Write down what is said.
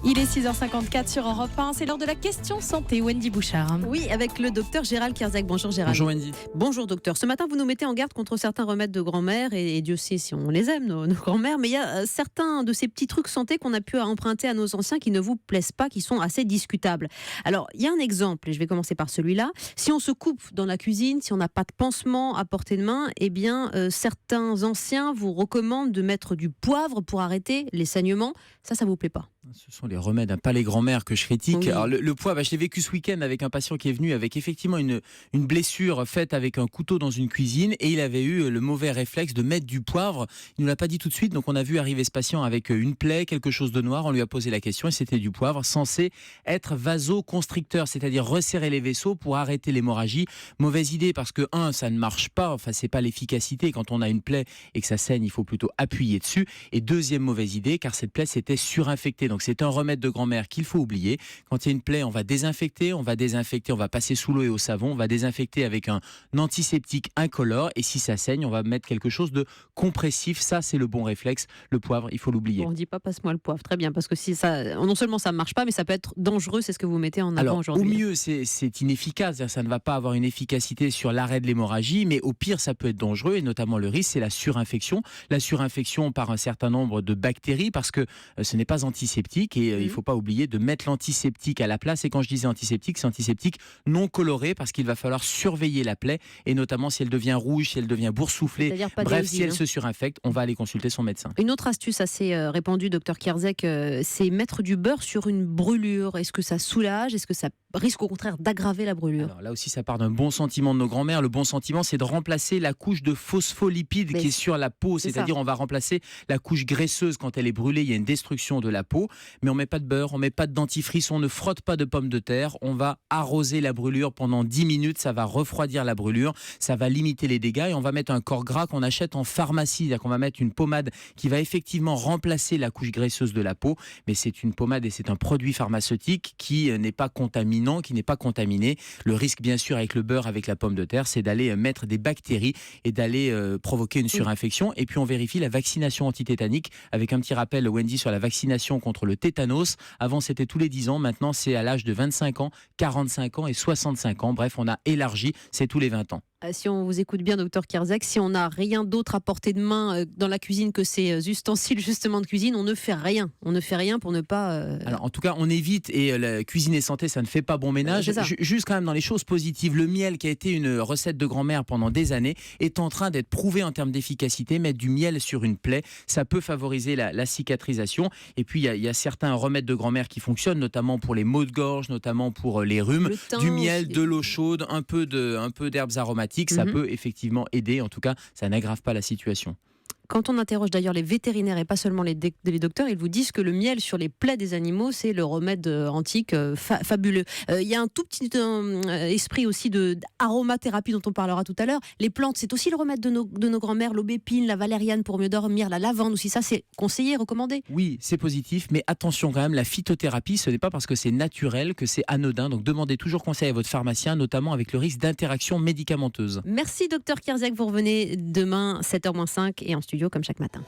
Il est 6h54 sur Europe 1, c'est l'heure de la question santé. Wendy Bouchard. Oui, avec le docteur Gérald Kierzek. Bonjour Gérald. Bonjour Wendy. Bonjour docteur. Ce matin, vous nous mettez en garde contre certains remèdes de grand-mère, et Dieu sait si on les aime, nos grand-mères, mais il y a certains de ces petits trucs santé qu'on a pu emprunter à nos anciens qui ne vous plaisent pas, qui sont assez discutables. Alors, il y a un exemple, et je vais commencer par celui-là. Si on se coupe dans la cuisine, si on n'a pas de pansement à portée de main, eh bien, certains anciens vous recommandent de mettre du poivre pour arrêter les saignements. Ça vous plaît pas? Ce sont les remèdes, pas les grands-mères que je critique. Oui. Alors le poivre, je l'ai vécu ce week-end avec un patient qui est venu avec effectivement une blessure faite avec un couteau dans une cuisine et il avait eu le mauvais réflexe de mettre du poivre. Il ne nous l'a pas dit tout de suite, donc on a vu arriver ce patient avec une plaie, quelque chose de noir. On lui a posé la question et c'était du poivre censé être vasoconstricteur, c'est-à-dire resserrer les vaisseaux pour arrêter l'hémorragie. Mauvaise idée parce que ça ne marche pas, c'est pas l'efficacité. Quand on a une plaie et que ça saigne, il faut plutôt appuyer dessus. Et deuxième mauvaise idée, car cette plaie s'était surinfectée. Donc c'est un remède de grand-mère qu'il faut oublier. Quand il y a une plaie, on va désinfecter, on va passer sous l'eau et au savon, on va désinfecter avec un antiseptique incolore et si ça saigne, on va mettre quelque chose de compressif. Ça, c'est le bon réflexe. Le poivre, il faut l'oublier. On ne dit pas passe-moi le poivre, très bien, parce que si ça, non seulement ça ne marche pas, mais ça peut être dangereux, c'est ce que vous mettez en avant aujourd'hui. Au mieux, c'est inefficace, c'est-à-dire ça ne va pas avoir une efficacité sur l'arrêt de l'hémorragie, mais au pire, ça peut être dangereux et notamment le risque, c'est la surinfection. La surinfection par un certain nombre de bactéries parce que ce n'est pas antiseptique et il ne faut pas oublier de mettre l'antiseptique à la place. Et quand je disais antiseptique, c'est antiseptique non coloré parce qu'il va falloir surveiller la plaie et notamment si elle devient rouge, si elle devient boursouflée, bref, si elle se surinfecte, on va aller consulter son médecin. Une autre astuce assez répandue, docteur Kierzek, c'est mettre du beurre sur une brûlure. Est-ce que ça soulage? Est-ce que ça risque au contraire d'aggraver la brûlure? Alors là aussi, ça part d'un bon sentiment de nos grands-mères. Le bon sentiment, c'est de remplacer la couche de phospholipides qui est sur la peau. C'est-à-dire, on va remplacer la couche graisseuse quand elle est brûlée. Il y a une destruction de la peau. Mais on ne met pas de beurre, on ne met pas de dentifrice, on ne frotte pas de pommes de terre. On va arroser la brûlure pendant 10 minutes. Ça va refroidir la brûlure. Ça va limiter les dégâts. Et on va mettre un corps gras qu'on achète en pharmacie. C'est-à-dire qu'on va mettre une pommade qui va effectivement remplacer la couche graisseuse de la peau. Mais c'est une pommade et c'est un produit pharmaceutique qui n'est pas contaminant, qui n'est pas contaminé. Le risque, bien sûr, avec le beurre, avec la pomme de terre, c'est d'aller mettre des bactéries et d'aller provoquer une surinfection. Et puis, on vérifie la vaccination antitétanique avec un petit rappel, Wendy, sur la vaccination contre le tétanos. Avant, c'était tous les 10 ans. Maintenant, c'est à l'âge de 25 ans, 45 ans et 65 ans. Bref, on a élargi, c'est tous les 20 ans. Si on vous écoute bien, docteur Kierzek, si on n'a rien d'autre à portée de main dans la cuisine que ces ustensiles justement de cuisine, on ne fait rien. On ne fait rien pour ne pas... Alors, en tout cas, on évite, et la cuisine et santé, ça ne fait pas bon ménage. Juste quand même dans les choses positives, le miel qui a été une recette de grand-mère pendant des années est en train d'être prouvé en termes d'efficacité. Mettre du miel sur une plaie, ça peut favoriser la cicatrisation. Et puis, il y a certains remèdes de grand-mère qui fonctionnent, notamment pour les maux de gorge, notamment pour les rhumes. Du miel, de l'eau chaude, un peu d'herbes aromatiques. Ça peut effectivement aider, en tout cas ça n'aggrave pas la situation. Quand on interroge d'ailleurs les vétérinaires et pas seulement les docteurs, ils vous disent que le miel sur les plaies des animaux, c'est le remède antique fabuleux. Il y a un tout petit esprit aussi d'aromathérapie dont on parlera tout à l'heure. Les plantes, c'est aussi le remède de nos grands-mères, l'aubépine, la valériane pour mieux dormir, la lavande aussi, ça c'est conseillé, recommandé. Oui, c'est positif, mais attention quand même, la phytothérapie, ce n'est pas parce que c'est naturel que c'est anodin, donc demandez toujours conseil à votre pharmacien, notamment avec le risque d'interaction médicamenteuse. Merci docteur Kierzek, vous revenez demain 7h-5 et en studio comme chaque matin.